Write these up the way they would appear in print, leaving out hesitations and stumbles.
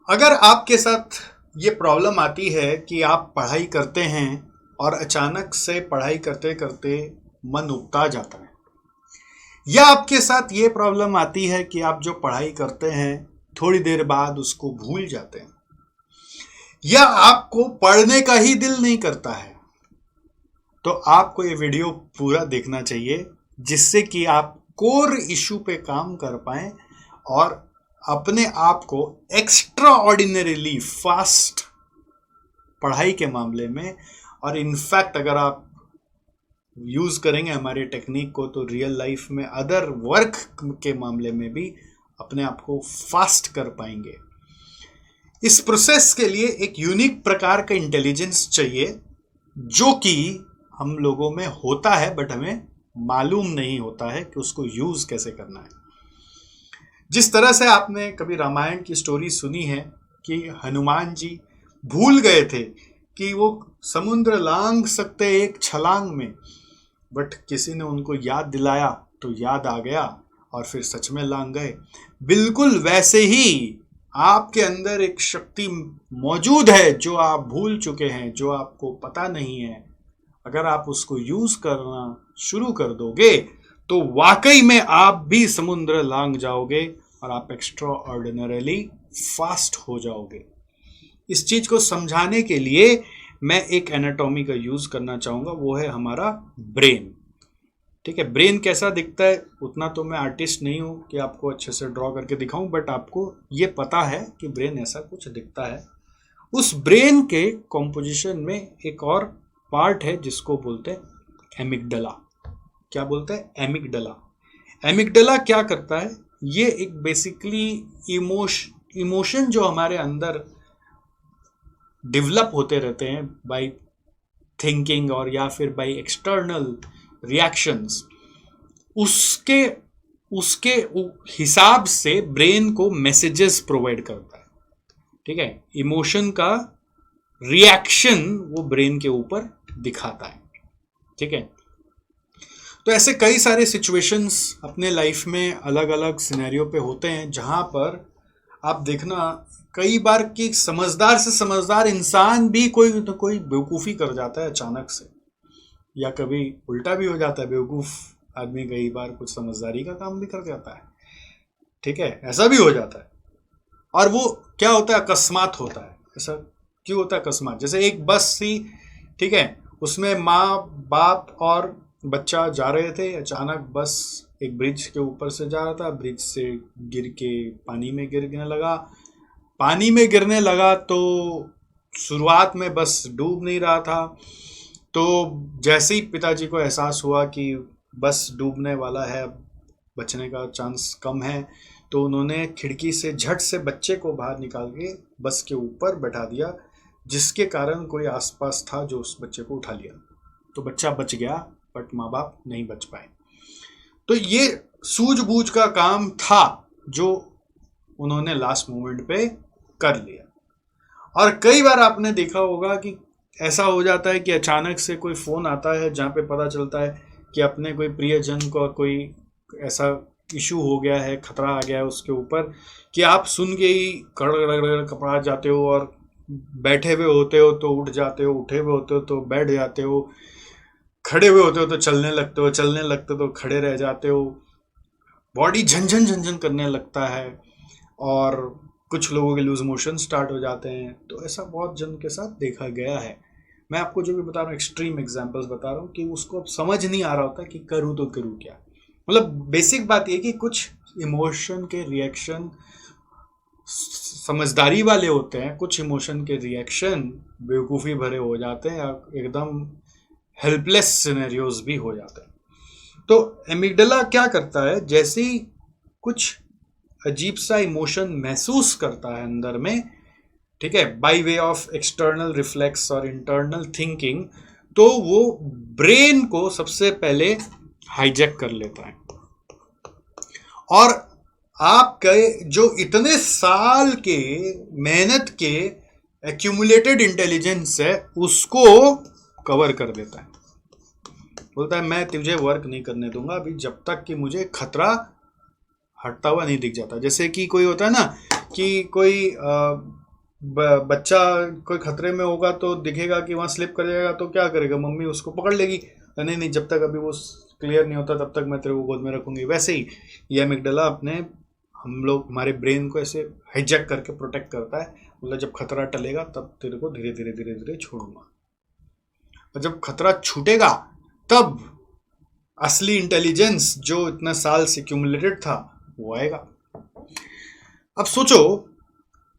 अगर आपके साथ ये प्रॉब्लम आती है कि आप पढ़ाई करते हैं और अचानक से पढ़ाई करते करते मन उबता जाता है, या आपके साथ ये प्रॉब्लम आती है कि आप जो पढ़ाई करते हैं थोड़ी देर बाद उसको भूल जाते हैं, या आपको पढ़ने का ही दिल नहीं करता है, तो आपको ये वीडियो पूरा देखना चाहिए, जिससे कि आप कोर इशू पे काम कर पाएं और अपने आप को एक्स्ट्रा ऑर्डिनरीली फास्ट पढ़ाई के मामले में, और इनफैक्ट अगर आप यूज करेंगे हमारी टेक्निक को तो रियल लाइफ में अदर वर्क के मामले में भी अपने आप को फास्ट कर पाएंगे। इस प्रोसेस के लिए एक यूनिक प्रकार का इंटेलिजेंस चाहिए जो कि हम लोगों में होता है, बट हमें मालूम नहीं होता है कि उसको यूज कैसे करना है। जिस तरह से आपने कभी रामायण की स्टोरी सुनी है कि हनुमान जी भूल गए थे कि वो समुद्र लांघ सकते एक छलांग में, बट किसी ने उनको याद दिलाया तो याद आ गया और फिर सच में लांघ गए। बिल्कुल वैसे ही आपके अंदर एक शक्ति मौजूद है जो आप भूल चुके हैं, जो आपको पता नहीं है। अगर आप उसको यूज करना शुरू कर दोगे तो वाकई में आप भी समुद्र लांघ जाओगे और आप एक्स्ट्रा ऑर्डिनरीली फास्ट हो जाओगे। इस चीज को समझाने के लिए मैं एक एनाटॉमी का यूज करना चाहूंगा, वो है हमारा ब्रेन। ठीक है, ब्रेन कैसा दिखता है उतना तो मैं आर्टिस्ट नहीं हूं कि आपको अच्छे से ड्रॉ करके दिखाऊं, बट आपको ये पता है कि ब्रेन ऐसा कुछ दिखता है। उस ब्रेन के कॉम्पोजिशन में एक और पार्ट है जिसको बोलते हैं एमिगडाला। क्या बोलते हैं? एमिगडाला। एमिगडाला क्या करता है? ये एक बेसिकली इमोशन जो हमारे अंदर डेवलप होते रहते हैं बाय थिंकिंग और या फिर बाय एक्सटर्नल रिएक्शंस, उसके उसके हिसाब से ब्रेन को मैसेजेस प्रोवाइड करता है। ठीक है, इमोशन का रिएक्शन वो ब्रेन के ऊपर दिखाता है। ठीक है, तो ऐसे कई सारे सिचुएशंस अपने लाइफ में अलग अलग सिनेरियो पे होते हैं जहां पर आप देखना कई बार कि समझदार से समझदार इंसान भी कोई तो कोई बेवकूफ़ी कर जाता है अचानक से, या कभी उल्टा भी हो जाता है, बेवकूफ़ आदमी कई बार कुछ समझदारी का काम भी कर जाता है। ठीक है, ऐसा भी हो जाता है। और वो क्या होता है? अकस्मात होता है। ऐसा क्यों होता है अकस्मात? जैसे एक बस थी, ठीक है, उसमें माँ बाप और बच्चा जा रहे थे। अचानक बस एक ब्रिज के ऊपर से जा रहा था, ब्रिज से गिर के पानी में गिरने लगा। पानी में गिरने लगा तो शुरुआत में बस डूब नहीं रहा था, तो जैसे ही पिताजी को एहसास हुआ कि बस डूबने वाला है, बचने का चांस कम है, तो उन्होंने खिड़की से झट से बच्चे को बाहर निकाल के बस के ऊपर बैठा दिया, जिसके कारण कोई आसपास था जो उस बच्चे को उठा लिया। तो बच्चा बच गया, बट माँ बाप नहीं बच पाए। तो ये सूझबूझ का काम था जो उन्होंने लास्ट मोमेंट पे कर लिया। और कई बार आपने देखा होगा कि ऐसा हो जाता है कि अचानक से कोई फ़ोन आता है जहाँ पे पता चलता है कि अपने कोई प्रियजन को कोई ऐसा इशू हो गया है, खतरा आ गया है उसके ऊपर, कि आप सुन के ही कड़कड़ कपड़ा जाते हो, और बैठे हुए होते हो तो उठ जाते हो, उठे हुए होते हो तो बैठ जाते हो, खड़े हुए होते हो तो चलने लगते हो, चलने लगते हो तो खड़े रह जाते हो, बॉडी झंझन झंझन करने लगता है, और कुछ लोगों के लूज मोशन स्टार्ट हो जाते हैं। तो ऐसा बहुत जन के साथ देखा गया है। मैं आपको जो भी बता रहा हूँ एक्सट्रीम एग्जांपल्स बता रहा हूँ कि उसको अब समझ नहीं आ रहा होता कि करूँ तो करूँ क्या। मतलब बेसिक बात ये कि कुछ इमोशन के रिएक्शन समझदारी वाले होते हैं, कुछ इमोशन के रिएक्शन बेवकूफ़ी भरे हो जाते हैं, एकदम हेल्पलेस सिनेरियोज भी हो जाते हैं। तो एमिगडाला क्या करता है? जैसे ही कुछ अजीब सा इमोशन महसूस करता है अंदर में, ठीक है, bye way of external reflex और इंटरनल थिंकिंग, तो वो ब्रेन को सबसे पहले हाईजैक कर लेता है, और आपके जो इतने साल के मेहनत के एक्यूमुलेटेड इंटेलिजेंस है उसको कवर कर देता है। बोलता है मैं तुझे वर्क नहीं करने दूंगा अभी जब तक कि मुझे खतरा हटता हुआ नहीं दिख जाता। जैसे कि कोई होता है ना कि कोई बच्चा कोई खतरे में होगा तो दिखेगा कि वहाँ स्लिप कर जाएगा तो क्या करेगा, मम्मी उसको पकड़ लेगी, नहीं नहीं जब तक अभी वो क्लियर नहीं होता तब तक मैं तेरे को गोद में रखूंगी। वैसे ही ये एमिग्डाला अपने हम लोग हमारे ब्रेन को ऐसे हाईजैक करके प्रोटेक्ट करता है, मतलब जब खतरा टलेगा तब तेरे को धीरे धीरे धीरे धीरे छोड़ूंगा, और जब खतरा छूटेगा तब असली इंटेलिजेंस जो इतना साल से क्यूमुलेटेड था वो आएगा। अब सोचो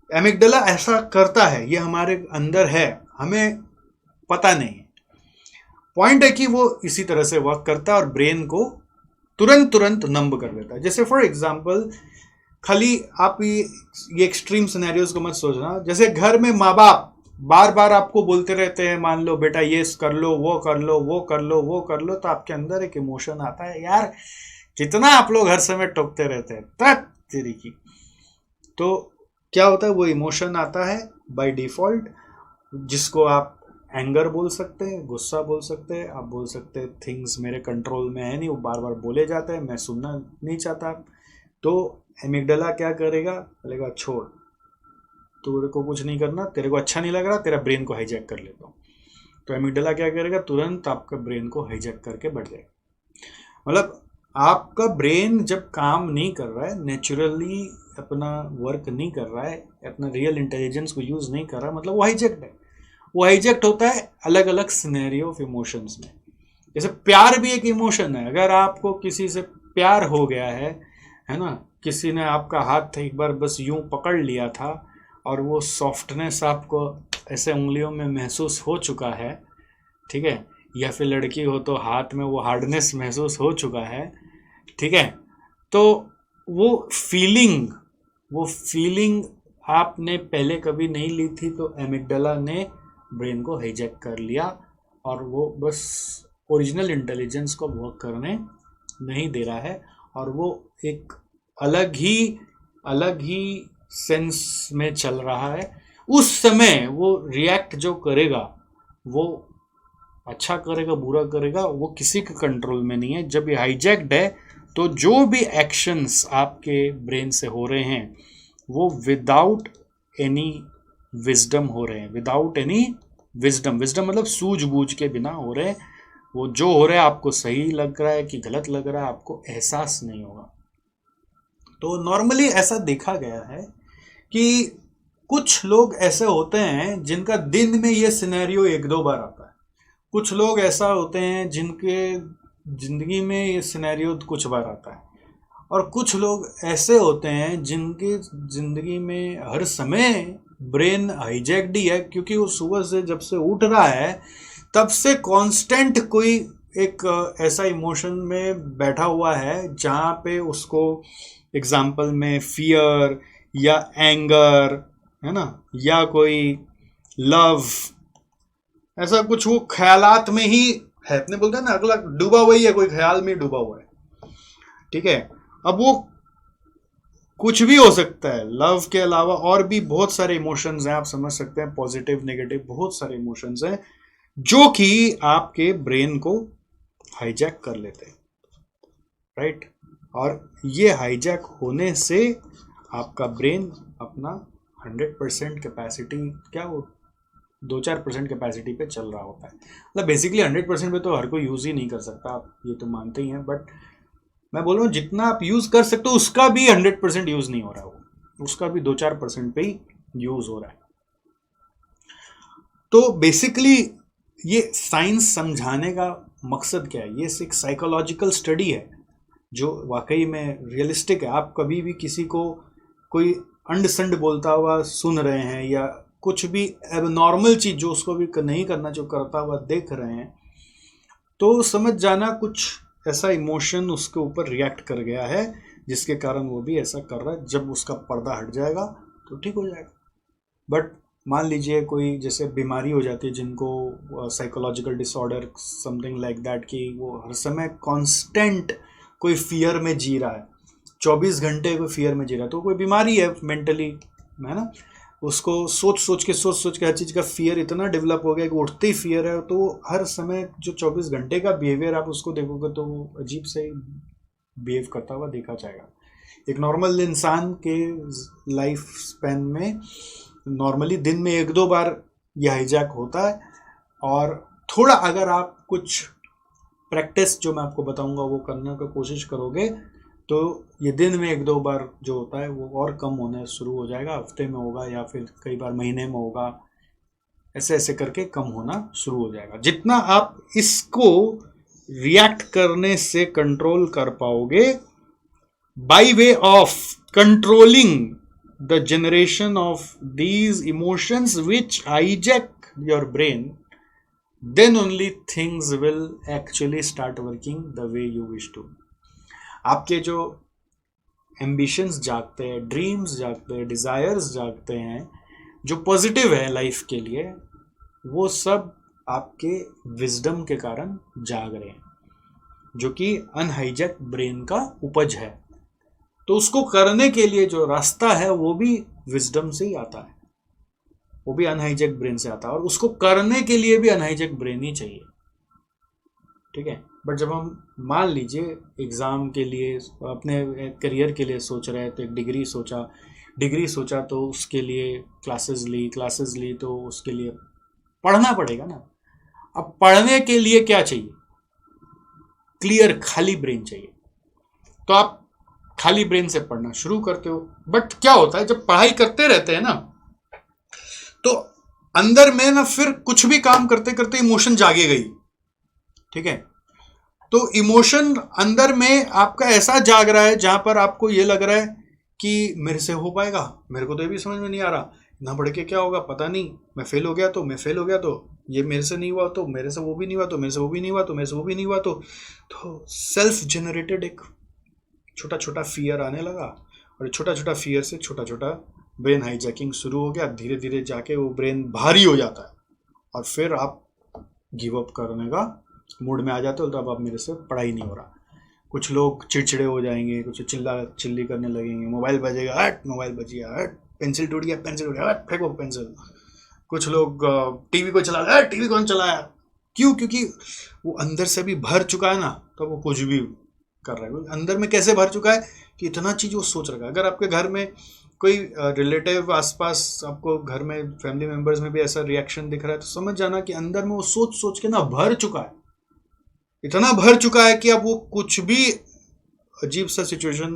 एमिग्डाला ऐसा करता है, ये हमारे अंदर है, हमें पता नहीं है। पॉइंट है कि वो इसी तरह से वर्क करता है और ब्रेन को तुरंत तुरंत नंब कर देता है। जैसे फॉर एग्जांपल, खाली आप ये एक्सट्रीम सिनेरियोज को मत सोचना, जैसे घर में माँ बाप बार बार आपको बोलते रहते हैं, मान लो बेटा ये कर लो, वो कर लो, वो कर लो, वो कर लो, तो आपके अंदर एक इमोशन आता है, यार कितना आप लोग हर समय टोकते रहते हैं तक तेरी की। तो क्या होता है, वो इमोशन आता है बाय डिफॉल्ट, जिसको आप एंगर बोल सकते हैं, गुस्सा बोल सकते हैं, आप बोल सकते हैं थिंग्स मेरे कंट्रोल में है नहीं, वो बार बार बोले जाते हैं, मैं सुनना नहीं चाहता। तो एमिग्डाला क्या करेगा, बोलेगा छोड़, तेरे को कुछ नहीं करना, तेरे को अच्छा नहीं लग रहा, तेरा ब्रेन को हाईजैक कर लेता हूँ। तो एमिग्डाला क्या करेगा, तुरंत आपका ब्रेन को हाईजैक करके बढ़ जाएगा। मतलब आपका ब्रेन जब काम नहीं कर रहा है, नेचुरली अपना वर्क नहीं कर रहा है, अपना रियल इंटेलिजेंस को यूज नहीं कर रहा, मतलब वो हाईजैक्ड है। वो हाईजैक्ट होता है अलग अलग सिनेरियो ऑफ इमोशंस में। जैसे प्यार भी एक इमोशन है, अगर आपको किसी से प्यार हो गया है ना, किसी ने आपका हाथ एक बार बस यूं पकड़ लिया था और वो सॉफ्टनेस आपको ऐसे उंगलियों में महसूस हो चुका है, ठीक है, या फिर लड़की हो तो हाथ में वो हार्डनेस महसूस हो चुका है, ठीक है, तो वो फीलिंग आपने पहले कभी नहीं ली थी, तो एमिग्डाला ने ब्रेन को हाईजैक कर लिया और वो बस ओरिजिनल इंटेलिजेंस को वर्क करने नहीं दे रहा है, और वो एक अलग ही सेंस में चल रहा है। उस समय वो रिएक्ट जो करेगा, वो अच्छा करेगा बुरा करेगा, वो किसी के कंट्रोल में नहीं है। जब ये हाईजैक्ड है तो जो भी एक्शंस आपके ब्रेन से हो रहे हैं वो विदाउट एनी विजडम हो रहे हैं, विदाउट एनी विजडम मतलब सूझबूझ के बिना हो रहे हैं। वो जो हो रहा है आपको सही लग रहा है कि गलत लग रहा है, आपको एहसास नहीं होगा। तो नॉर्मली ऐसा देखा गया है कि कुछ लोग ऐसे होते हैं जिनका दिन में ये सिनेरियो एक दो बार आता है, कुछ लोग ऐसा होते हैं जिनके जिंदगी में ये सिनेरियो कुछ बार आता है, और कुछ लोग ऐसे होते हैं जिनकी जिंदगी में हर समय ब्रेन हाईजैक्ड ही है, क्योंकि वो सुबह से जब से उठ रहा है तब से कांस्टेंट कोई एक ऐसा इमोशन में बैठा हुआ है जहाँ पे उसको एग्जाम्पल में फियर या एंगर, है ना, या कोई लव, ऐसा कुछ वो ख्यालात में ही है। अपने बोलते हैं ना, अगला डूबा हुआ ही है, कोई ख्याल में डूबा हुआ है, ठीक है। अब वो कुछ भी हो सकता है, लव के अलावा और भी बहुत सारे इमोशंस हैं, आप समझ सकते हैं, पॉजिटिव नेगेटिव बहुत सारे इमोशंस हैं जो कि आपके ब्रेन को हाईजैक कर लेते हैं, राइट। और ये हाईजैक होने से आपका ब्रेन अपना 100% कैपेसिटी, क्या वो 2-4% कैपेसिटी पे चल रहा होता है। मतलब बेसिकली 100% पे तो हर कोई यूज़ ही नहीं कर सकता, आप ये तो मानते ही हैं, बट मैं बोल रहा हूँ जितना आप यूज़ कर सकते हो उसका भी 100% यूज़ नहीं हो रहा है, वो उसका भी 2-4% पे ही यूज़ हो रहा है। तो बेसिकली ये साइंस समझाने का मकसद क्या है, ये एक साइकोलॉजिकल स्टडी है जो वाकई में रियलिस्टिक है। आप कभी भी किसी को कोई अंड संड बोलता हुआ सुन रहे हैं, या कुछ भी एबनॉर्मल चीज़ जो उसको भी नहीं करना जो करता हुआ देख रहे हैं, तो समझ जाना कुछ ऐसा इमोशन उसके ऊपर रिएक्ट कर गया है जिसके कारण वो भी ऐसा कर रहा है। जब उसका पर्दा हट जाएगा तो ठीक हो जाएगा। बट मान लीजिए कोई जैसे बीमारी हो जाती है जिनको psychological disorder something like that, कि वो हर समय कांस्टेंट कोई फियर में जी रहा है, 24 घंटे कोई फियर में जी रहा है, तो कोई बीमारी है मेंटली, है ना। उसको सोच सोच के हर चीज़ का फियर इतना डेवलप हो गया कि उठते ही फियर है, तो हर समय जो 24 घंटे का बिहेवियर आप उसको देखोगे तो वो अजीब से बिहेव करता हुआ देखा जाएगा। एक नॉर्मल इंसान के लाइफ स्पैन में नॉर्मली दिन में 1-2 बार यह हाईजैक होता है, और थोड़ा अगर आप कुछ प्रैक्टिस जो मैं आपको बताऊंगा वो करने की कोशिश करोगे तो ये दिन में 1-2 बार जो होता है वो और कम होने शुरू हो जाएगा, हफ्ते में होगा या फिर कई बार महीने में होगा, ऐसे ऐसे करके कम होना शुरू हो जाएगा। जितना आप इसको रिएक्ट करने से कंट्रोल कर पाओगे bye way of controlling the generation of these emotions which hijack your brain, then only things will actually start working the way you wish to. आपके जो एम्बिशंस जागते हैं, ड्रीम्स जागते हैं, डिज़ायर्स जागते हैं, जो पॉजिटिव है लाइफ के लिए, वो सब आपके विजडम के कारण जाग रहे हैं, जो कि अनहाईजैक ब्रेन का उपज है। तो उसको करने के लिए जो रास्ता है वो भी विजडम से ही आता है, वो भी अनहाईजैक ब्रेन से आता है, और उसको करने के लिए भी अनहाईजैक ब्रेन ही चाहिए, ठीक है। बट जब हम मान लीजिए एग्ज़ाम के लिए, अपने करियर के लिए सोच रहे हैं, तो एक डिग्री सोचा तो उसके लिए क्लासेस ली तो उसके लिए पढ़ना पड़ेगा ना। अब पढ़ने के लिए क्या चाहिए? क्लियर खाली ब्रेन चाहिए। तो आप खाली ब्रेन से पढ़ना शुरू करते हो, बट क्या होता है जब पढ़ाई करते रहते हैं ना, तो अंदर में ना फिर कुछ भी काम करते करते इमोशन जागेगा ही, ठीक है। तो इमोशन अंदर में आपका ऐसा जाग रहा है जहां पर आपको ये लग रहा है कि मेरे से हो पाएगा, मेरे को तो ये भी समझ में नहीं आ रहा, ना पढ़ के क्या होगा पता नहीं, मैं फेल हो गया तो ये मेरे से नहीं हुआ तो मेरे से वो भी नहीं हुआ तो मेरे से वो भी नहीं हुआ तो मेरे से वो भी नहीं हुआ तो सेल्फ जनरेटेड एक छोटा छोटा फियर आने लगा, और छोटा छोटा फियर से छोटा छोटा ब्रेन हाईजैकिंग शुरू हो गया। धीरे धीरे जाके वो ब्रेन भारी हो जाता है, और फिर आप गिव अप करने का मूड में आ जाते हो, तो अब मेरे से पढ़ाई नहीं हो रहा। कुछ लोग चिड़चिड़े हो जाएंगे, कुछ चिल्ली करने लगेंगे, मोबाइल बजेगा, हट मोबाइल बज गया, हट पेंसिल टूट गया, हट फेंको पेंसिल। कुछ लोग टीवी को चला, हट टीवी कौन चलाया, क्यों? क्योंकि वो अंदर से भी भर चुका है ना, तो वो कुछ भी कर रहा है। अंदर में कैसे भर चुका है कि इतना चीज़ वो सोच रखा है। अगर आपके घर में कोई रिलेटिव आसपास, आपको घर में फैमिली मेंबर्स में भी ऐसा रिएक्शन दिख रहा है, तो समझ जाना कि अंदर में वो सोच सोच के ना भर चुका है, इतना भर चुका है कि अब वो कुछ भी अजीब सा सिचुएशन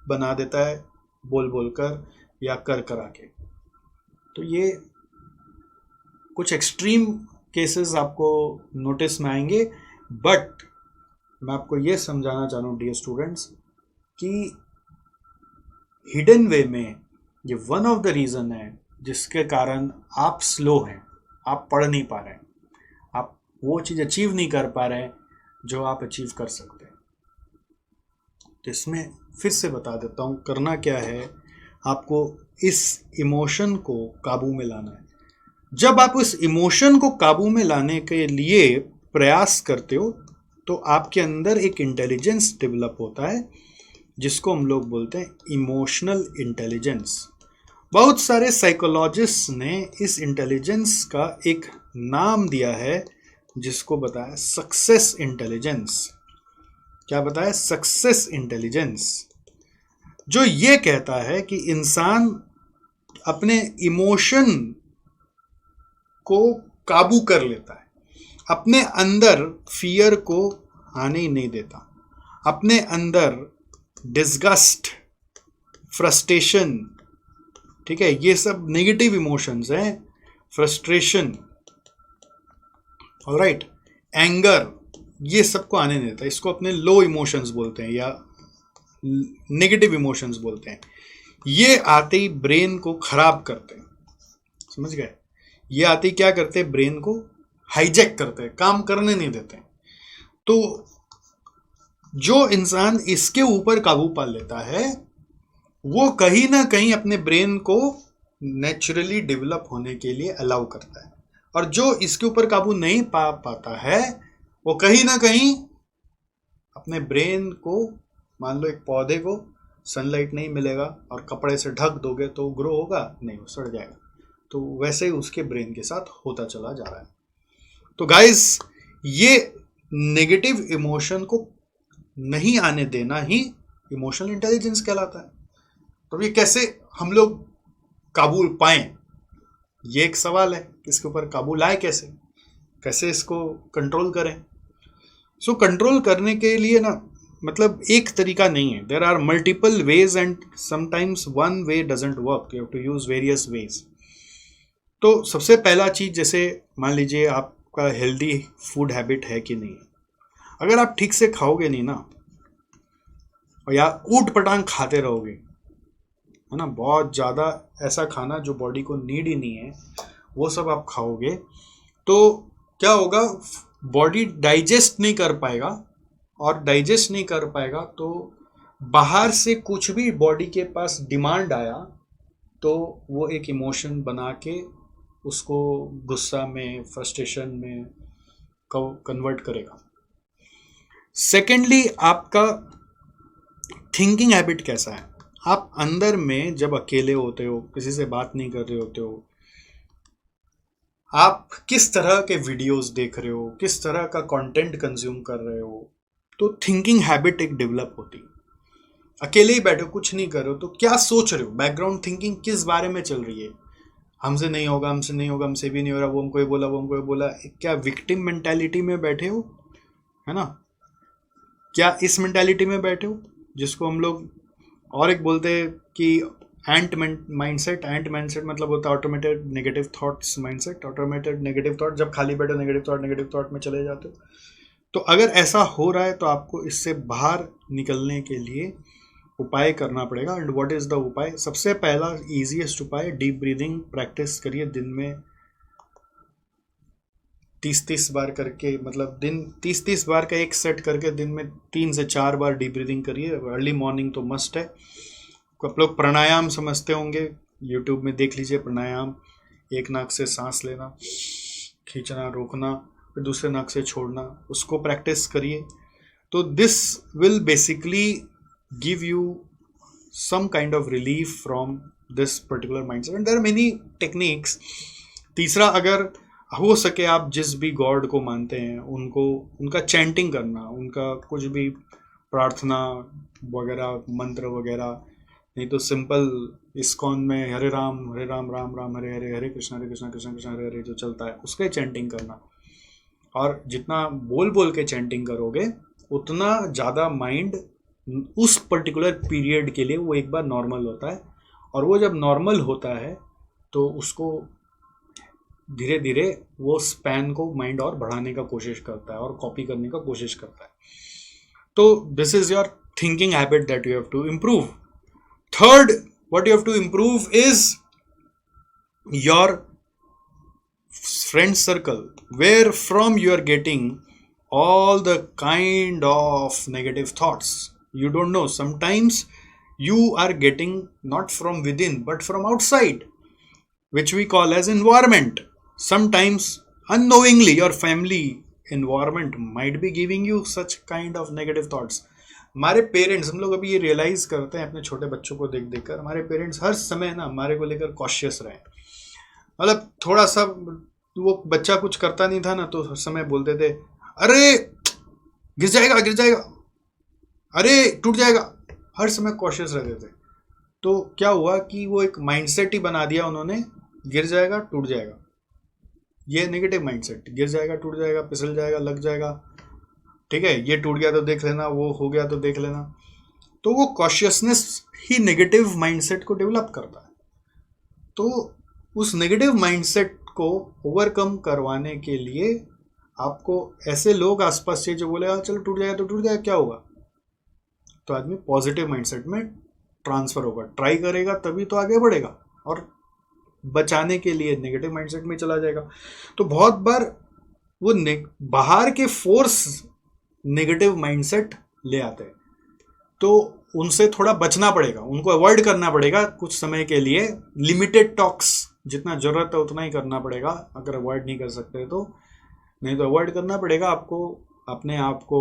बना देता है बोल बोल कर या कर आके। तो ये कुछ एक्सट्रीम केसेस आपको नोटिस में आएंगे, बट मैं आपको ये समझाना चाह रहा हूँ डियर स्टूडेंट्स कि हिडन वे में ये वन ऑफ द रीज़न है जिसके कारण आप स्लो हैं, आप पढ़ नहीं पा रहे हैं, आप वो चीज़ अचीव नहीं कर पा रहे हैं जो आप अचीव कर सकते हैं। तो इसमें फिर से बता देता हूँ करना क्या है। आपको इस इमोशन को काबू में लाना है। जब आप उस इमोशन को काबू में लाने के लिए प्रयास करते हो तो आपके अंदर एक इंटेलिजेंस डेवलप होता है जिसको हम लोग बोलते हैं इमोशनल इंटेलिजेंस। बहुत सारे साइकोलॉजिस्ट ने इस इंटेलिजेंस का एक नाम दिया है जिसको बताया सक्सेस इंटेलिजेंस। क्या बताया? सक्सेस इंटेलिजेंस, जो ये कहता है कि इंसान अपने इमोशन को काबू कर लेता है, अपने अंदर फियर को आने ही नहीं देता, अपने अंदर डिस्गस्ट, फ्रस्ट्रेशन, ठीक है, ये सब नेगेटिव इमोशंस हैं, फ्रस्ट्रेशन, ऑलराइट, एंगर, ये सबको आने नहीं देता। इसको अपने लो इमोशंस बोलते हैं या नेगेटिव इमोशंस बोलते हैं। ये आते ही ब्रेन को खराब करते हैं, समझ गए? ये आते ही क्या करते हैं? ब्रेन को हाईजैक करते हैं, काम करने नहीं देते हैं। तो जो इंसान इसके ऊपर काबू पा लेता है वो कहीं ना कहीं अपने ब्रेन को नेचुरली डेवलप होने के लिए अलाउ करता है, और जो इसके ऊपर काबू नहीं पा पाता है वो कहीं ना कहीं अपने ब्रेन को, मान लो एक पौधे को सनलाइट नहीं मिलेगा और कपड़े से ढक दोगे तो ग्रो होगा नहीं, वो सड़ जाएगा। तो वैसे ही उसके ब्रेन के साथ होता चला जा रहा है। तो गाइस, ये नेगेटिव इमोशन को नहीं आने देना ही इमोशनल इंटेलिजेंस कहलाता है। तो ये कैसे हम लोग काबू पाएं, ये एक सवाल है। इसके ऊपर काबू लाए कैसे, कैसे इसको कंट्रोल करें। सो कंट्रोल करने के लिए ना मतलब एक तरीका नहीं है, there are multiple ways and sometimes one way doesn't work, you have to use various ways. तो सबसे पहला चीज, जैसे मान लीजिए आपका हेल्दी फूड हैबिट है कि नहीं, अगर आप ठीक से खाओगे नहीं ना, या ऊट पटांग खाते रहोगे, है ना, बहुत ज़्यादा ऐसा खाना जो बॉडी को नीड ही नहीं है वो सब आप खाओगे, तो क्या होगा, बॉडी डाइजेस्ट नहीं कर पाएगा, और डाइजेस्ट नहीं कर पाएगा तो बाहर से कुछ भी बॉडी के पास डिमांड आया तो वो एक इमोशन बना के उसको गुस्सा में, फ्रस्ट्रेशन में कन्वर्ट करेगा। सेकेंडली, आपका थिंकिंग हैबिट कैसा है। आप अंदर में जब अकेले होते हो, किसी से बात नहीं कर रहे होते हो, आप किस तरह के वीडियोस देख रहे हो, किस तरह का कंटेंट कंज्यूम कर रहे हो, तो थिंकिंग हैबिट एक डेवलप होती है। अकेले ही बैठे हो, कुछ नहीं कर रहे हो, तो क्या सोच रहे हो, बैकग्राउंड थिंकिंग किस बारे में चल रही है, हमसे नहीं होगा, हमसे नहीं होगा, हमसे भी नहीं हो रहा, वो हमको बोला, वो हमको बोला। क्या विक्टिम मेंटालिटी में बैठे हो, है ना, क्या इस मेंटालिटी में बैठे हो जिसको हम लोग और एक बोलते हैं कि एंट माइंडसेट। एंट माइंडसेट मतलब होता है automated negative thoughts mindset. Automated negative thought, जब खाली बैठे नेगेटिव थॉट में चले जाते हो। तो अगर ऐसा हो रहा है तो आपको इससे बाहर निकलने के लिए उपाय करना पड़ेगा। एंड व्हाट इज द उपाय? सबसे पहला इजीएस्ट उपाय, डीप ब्रीदिंग प्रैक्टिस करिए दिन में 30-30 बार करके, मतलब दिन 30-30 बार का एक सेट करके दिन में 3 से 4 बार डीप ब्रीदिंग करिए। अर्ली मॉर्निंग तो मस्ट है। आप लोग प्राणायाम समझते होंगे, यूट्यूब में देख लीजिए प्राणायाम। एक नाक से सांस लेना, खींचना, रोकना, फिर दूसरे नाक से छोड़ना, उसको प्रैक्टिस करिए। तो this will basically give you some kind of relief from this particular mindset and there are many techniques. तीसरा, अगर हो सके आप जिस भी गॉड को मानते हैं उनको, उनका चैंटिंग करना, उनका कुछ भी प्रार्थना वगैरह, मंत्र वगैरह, नहीं तो सिंपल इस्कॉन में हरे राम राम राम हरे हरे, हरे कृष्ण कृष्ण कृष्ण हरे हरे जो चलता है उसके चैंटिंग करना। और जितना बोल बोल के चैंटिंग करोगे उतना ज़्यादा माइंड उस पर्टिकुलर पीरियड के लिए वो एक बार नॉर्मल होता है। और वो जब नॉर्मल होता है तो उसको धीरे धीरे वो स्पैन को माइंड और बढ़ाने का कोशिश करता है और कॉपी करने का कोशिश करता है। तो this is your thinking habit that you have to improve. Third, what you have to improve is your friend circle, where from you are getting all the kind of negative thoughts. You don't know, sometimes you are getting not from within but from outside, which we call as environment. Sometimes unknowingly your family environment might be giving you such kind of negative thoughts. हमारे parents, हम लोग अभी ये realise करते हैं अपने छोटे बच्चों को देख देख कर, हमारे पेरेंट्स हर समय ना हमारे को लेकर कॉशियस रहे। मतलब थोड़ा सा वो बच्चा कुछ करता नहीं था ना तो हर समय बोलते थे, अरे गिर जाएगा गिर जाएगा, अरे टूट जाएगा, हर समय कॉशियस रहते थे। तो क्या हुआ कि वो एक माइंडसेट ही बना दिया उन्होंने, गिर जाएगा टूट जाएगा, ये नेगेटिव माइंडसेट, गिर जाएगा टूट जाएगा, फिसल जाएगा, लग जाएगा, ठीक है, ये टूट गया तो देख लेना, वो हो गया तो देख लेना। तो वो कॉशियसनेस ही नेगेटिव माइंडसेट को डेवलप करता है। तो उस नेगेटिव माइंडसेट को ओवरकम करवाने के लिए आपको ऐसे लोग आसपास चाहिए जो बोले चलो टूट जाएगा तो टूट जाएगा, क्या होगा, तो आदमी पॉजिटिव माइंडसेट में ट्रांसफर होगा, ट्राई करेगा तभी तो आगे बढ़ेगा, और बचाने के लिए नेगेटिव माइंडसेट में चला जाएगा। तो बहुत बार वो बाहर के फोर्स नेगेटिव माइंडसेट ले आते हैं, तो उनसे थोड़ा बचना पड़ेगा, उनको अवॉइड करना पड़ेगा कुछ समय के लिए। लिमिटेड टॉक्स, जितना जरूरत है उतना ही करना पड़ेगा, अगर अवॉइड नहीं कर सकते तो नहीं तो अवॉइड करना पड़ेगा आपको। अपने आप को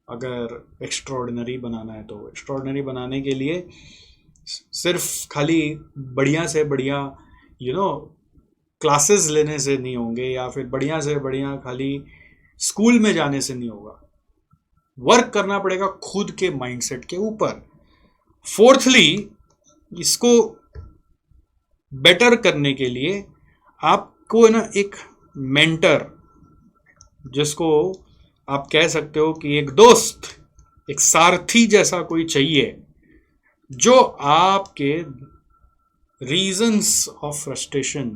अगर एक्स्ट्रॉर्डिनरी बनाना है तो एक्स्ट्रॉर्डिनरी बनाने के लिए सिर्फ खाली बढ़िया से बढ़िया क्लासेस लेने से नहीं होंगे, या फिर बढ़िया से बढ़िया खाली स्कूल में जाने से नहीं होगा। वर्क करना पड़ेगा खुद के माइंडसेट के ऊपर। फोर्थली, इसको बेटर करने के लिए आपको ना एक मेंटर, जिसको आप कह सकते हो कि एक दोस्त, एक सारथी जैसा कोई चाहिए, जो आपके रीजंस ऑफ फ्रस्ट्रेशन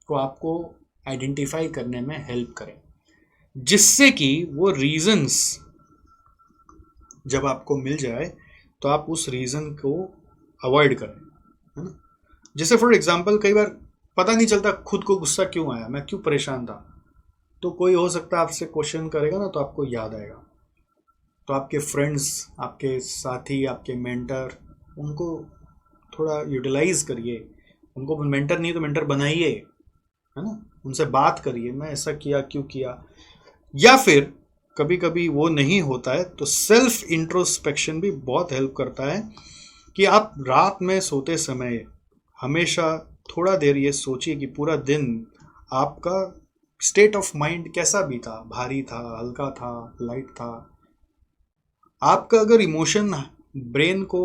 को आपको आइडेंटिफाई करने में हेल्प करे, जिससे कि वो रीजंस जब आपको मिल जाए तो आप उस रीजन को अवॉइड करें, है ना। जैसे फॉर एग्जांपल, कई बार पता नहीं चलता खुद को गुस्सा क्यों आया, मैं क्यों परेशान था, तो कोई हो सकता है आपसे क्वेश्चन करेगा ना, तो आपको याद आएगा। तो आपके फ्रेंड्स, आपके साथी, आपके मेंटर, उनको थोड़ा यूटिलाइज करिए, उनको मेंटर नहीं तो मेंटर बनाइए, है ना। उनसे बात करिए, मैं ऐसा किया क्यों किया। या फिर कभी कभी वो नहीं होता है तो सेल्फ इंट्रोस्पेक्शन भी बहुत हेल्प करता है, कि आप रात में सोते समय हमेशा थोड़ा देर ये सोचिए कि पूरा दिन आपका स्टेट ऑफ माइंड कैसा बीता, भारी था, हल्का था, लाइट था। आपका अगर इमोशन ब्रेन को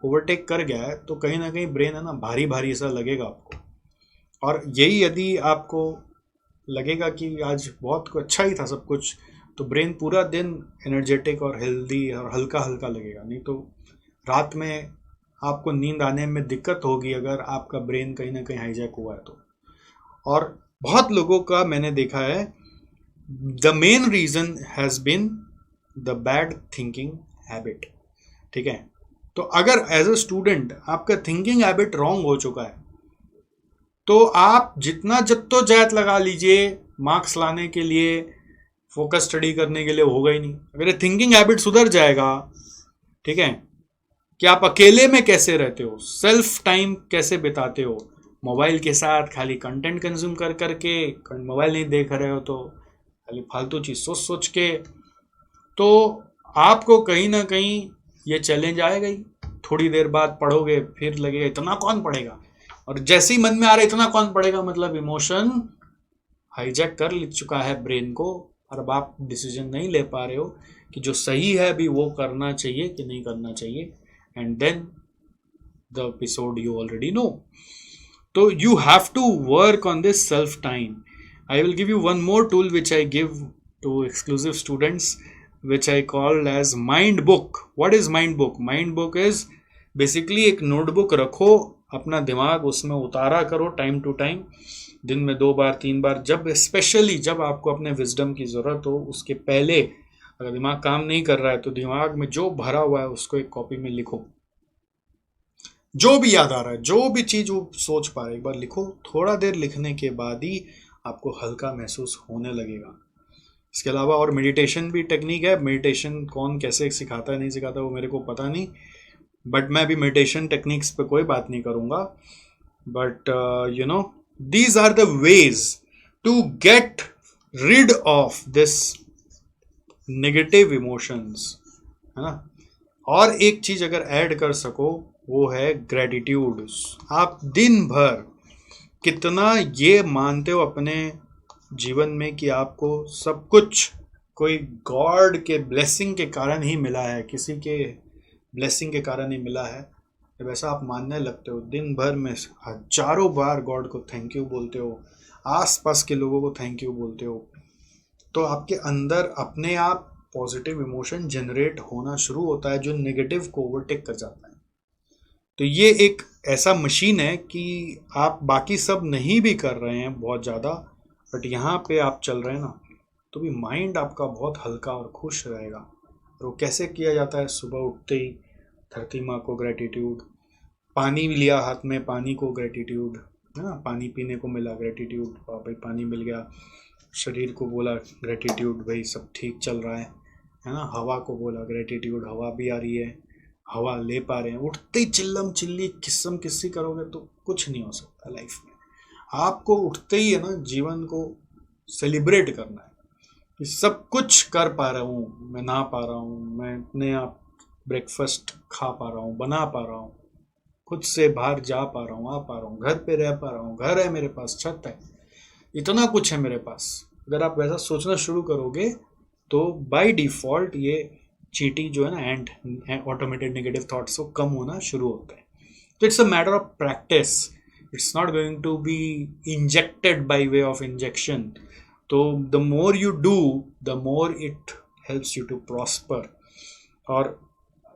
ओवरटेक कर गया है तो कहीं ना कहीं ब्रेन है ना भारी भारी सा लगेगा आपको। और यही यदि आपको लगेगा कि आज बहुत अच्छा ही था सब कुछ, तो ब्रेन पूरा दिन एनर्जेटिक और हेल्दी और हल्का हल्का लगेगा। नहीं तो रात में आपको नींद आने में दिक्कत होगी अगर आपका ब्रेन कहीं ना कहीं हाईजैक हुआ है तो। और बहुत लोगों का मैंने देखा है, the main reason has been the bad thinking habit, ठीक है। तो अगर एज अ स्टूडेंट आपका थिंकिंग हैबिट रॉन्ग हो चुका है, तो आप जितना जद्दोजहद लगा लीजिए मार्क्स लाने के लिए, फोकस स्टडी करने के लिए, होगा ही नहीं। अगर ये थिंकिंग हैबिट सुधर जाएगा, ठीक है, कि आप अकेले में कैसे रहते हो, सेल्फ टाइम कैसे बिताते हो, मोबाइल के साथ खाली कंटेंट कंज्यूम कर करके, मोबाइल नहीं देख रहे हो तो खाली फालतू चीज सोच सोच के, तो आपको कहीं ना कहीं ये चैलेंज आएगा ही। थोड़ी देर बाद पढ़ोगे फिर लगेगा इतना कौन पढ़ेगा, और जैसे ही मन में आ रहा है इतना कौन पढ़ेगा, मतलब इमोशन हाईजैक कर चुका है ब्रेन को, और अब आप डिसीजन नहीं ले पा रहे हो कि जो सही है अभी वो करना चाहिए कि नहीं करना चाहिए। And then the episode you already know. तो you have to work on this self time. I will give you one more tool which I give to exclusive students, which I call as mind book. What is mind book? Mind book is basically एक notebook रखो, अपना दिमाग उसमें उतारा करो time to time, दिन में 2 बार 3 बार, जब स्पेशली जब आपको अपने विजडम की ज़रूरत हो, उसके पहले अगर दिमाग काम नहीं कर रहा है तो दिमाग में जो भरा हुआ है उसको एक कॉपी में लिखो, जो भी याद आ रहा है, जो भी चीज़ वो सोच पा रहे, एक बार लिखो। थोड़ा देर लिखने के बाद ही आपको हल्का महसूस होने लगेगा। इसके अलावा और मेडिटेशन भी टेक्निक है। मेडिटेशन कौन कैसे सिखाता है नहीं सिखाता वो मेरे को पता नहीं, बट मैं अभी मेडिटेशन टेक्निक्स पे कोई बात नहीं करूँगा। But you know, these are the ways to get rid of this negative emotions, है ना। और एक चीज़ अगर ऐड कर सको वो है ग्रेटिट्यूड। आप दिन भर कितना ये मानते हो अपने जीवन में कि आपको सब कुछ कोई गॉड के ब्लेसिंग के कारण ही मिला है, किसी के ब्लेसिंग के कारण ही मिला है, जब ऐसा आप मानने लगते हो, दिन भर में हजारों बार गॉड को थैंक यू बोलते हो, आसपास के लोगों को थैंक यू बोलते हो, तो आपके अंदर अपने आप पॉजिटिव इमोशन जनरेट होना शुरू होता है जो नेगेटिव को ओवरटेक कर जाता है। तो ये एक ऐसा मशीन है कि आप बाकी सब नहीं भी कर रहे हैं बहुत ज़्यादा, बट यहाँ पे आप चल रहे हैं ना, तो भी माइंड आपका बहुत हल्का और खुश रहेगा। और वो कैसे किया जाता है? सुबह उठते ही धरती माँ को ग्रेटिट्यूड, पानी लिया हाथ में, पानी को ग्रेटिट्यूड, है ना, पानी पीने को मिला ग्रेटिट्यूड, भाई पानी मिल गया, शरीर को बोला ग्रेटिट्यूड, भाई सब ठीक चल रहा है ना, हवा को बोला ग्रेटिट्यूड, हवा भी आ रही है, हवा ले पा रहे हैं। उठते ही चिल्लम चिल्ली किस्म किस्सी करोगे तो कुछ नहीं हो सकता लाइफ में। आपको उठते ही है ना जीवन को सेलिब्रेट करना है कि सब कुछ कर पा रहा हूँ, मैं नहा पा रहा हूँ, मैं अपने आप ब्रेकफास्ट खा पा रहा हूँ, बना पा रहा हूँ, खुद से बाहर जा पा रहा हूँ, आ पा रहा हूँ, घर पे रह पा रहा हूँ, घर है मेरे पास, छत है, इतना कुछ है मेरे पास। अगर आप वैसा सोचना शुरू करोगे तो बाय डिफॉल्ट ये चीटी जो है ना एंड ऑटोमेटेड नेगेटिव थॉट्स को कम होना शुरू होता है. तो it's a matter of practice. It's not going to be injected by way of injection. तो the more you do the more it helps you to prosper. और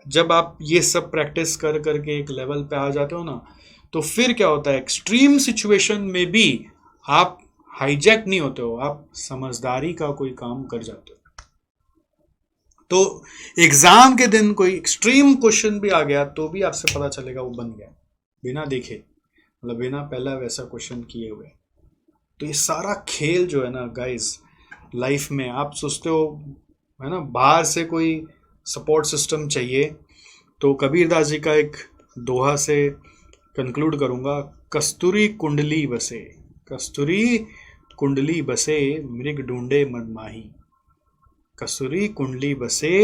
जब आप ये सब प्रैक्टिस कर करके एक लेवल पे आ जाते हो ना, तो फिर क्या होता है, एक्सट्रीम सिचुएशन में भी आप हाईजैक नहीं होते हो, आप समझदारी का कोई काम कर जाते हो. तो एग्जाम के दिन कोई एक्सट्रीम क्वेश्चन भी आ गया तो भी आपसे पता चलेगा वो बन गया बिना देखे, मतलब बिना पहला वैसा क्वेश्चन किए हुए. तो ये सारा खेल जो है ना गाइस लाइफ में, आप सोचते हो है ना बाहर से कोई सपोर्ट सिस्टम चाहिए, तो कबीरदास जी का एक दोहा से कंक्लूड करूंगा. कस्तूरी कुंडली बसे, कस्तूरी कुंडली बसे मृग ढूंढे मनमाही. कस्तूरी कुंडली बसे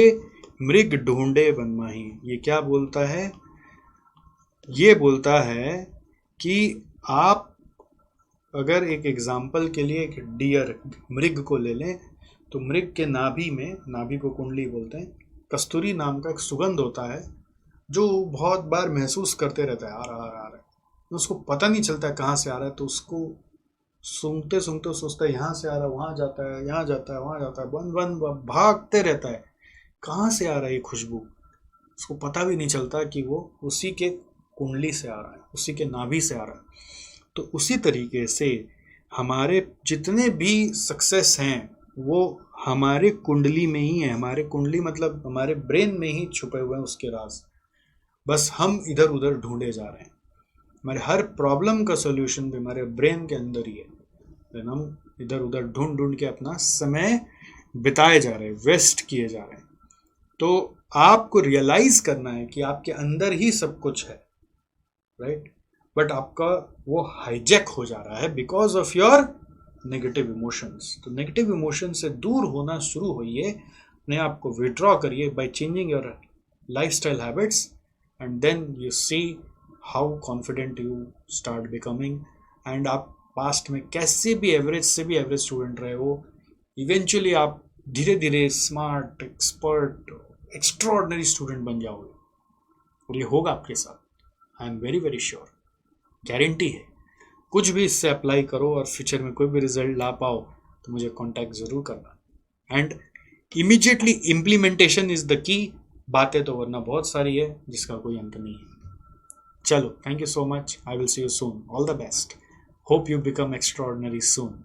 मृग ढूंढे मनमाही. ये क्या बोलता है? ये बोलता है कि आप अगर एक एग्जाम्पल के लिए एक डियर मृग को ले लें, तो मृग के नाभि में, नाभि को कुंडली बोलते हैं, कस्तूरी नाम का एक सुगंध होता है जो बहुत बार महसूस करते रहता है, आ रहा है. उसको पता नहीं चलता कहाँ से आ रहा है, तो उसको सूंघते सूंघते सोचता है यहाँ से आ रहा है, वहाँ जाता है, यहाँ जाता है, वहाँ जाता है, बन बन भागते रहता है, कहाँ से आ रहा है ये खुशबू. उसको पता भी नहीं चलता कि वो उसी के कुंडली से आ रहा है, उसी के नाभि से आ रहा है. तो उसी तरीके से हमारे जितने भी सक्सेस हैं वो हमारे कुंडली में ही है. हमारे कुंडली मतलब हमारे ब्रेन में ही छुपे हुए हैं उसके राज. बस हम इधर उधर ढूंढे जा रहे हैं. हमारे हर प्रॉब्लम का सॉल्यूशन भी हमारे ब्रेन के अंदर ही है. हम इधर उधर ढूंढ ढूंढ के अपना समय बिताए जा रहे हैं, वेस्ट किए जा रहे हैं. तो आपको रियलाइज करना है कि आपके अंदर ही सब कुछ है, राइट, बट आपका वो हाईजैक हो जा रहा है because of your negative emotions. तो नेगेटिव इमोशन से दूर होना शुरू होइए, अपने आप को विड्रॉ करिए by changing your lifestyle habits, and then you see how confident you start becoming. And आप पास्ट में कैसे भी एवरेज से भी एवरेज स्टूडेंट रहे हो, इवेंचुअली आप धीरे धीरे स्मार्ट, एक्सपर्ट, एक्स्ट्रॉर्डनरी स्टूडेंट बन जाओगे. और ये होगा आपके साथ, I am very very sure, guarantee है. कुछ भी इससे अप्लाई करो और फ्यूचर में कोई भी रिजल्ट ला पाओ तो मुझे कांटेक्ट ज़रूर करना. And immediately implementation is the key. बातें तो वरना बहुत सारी है जिसका कोई अंत नहीं है. चलो, thank you so much. I will see you soon. All the best. Hope you become extraordinary soon.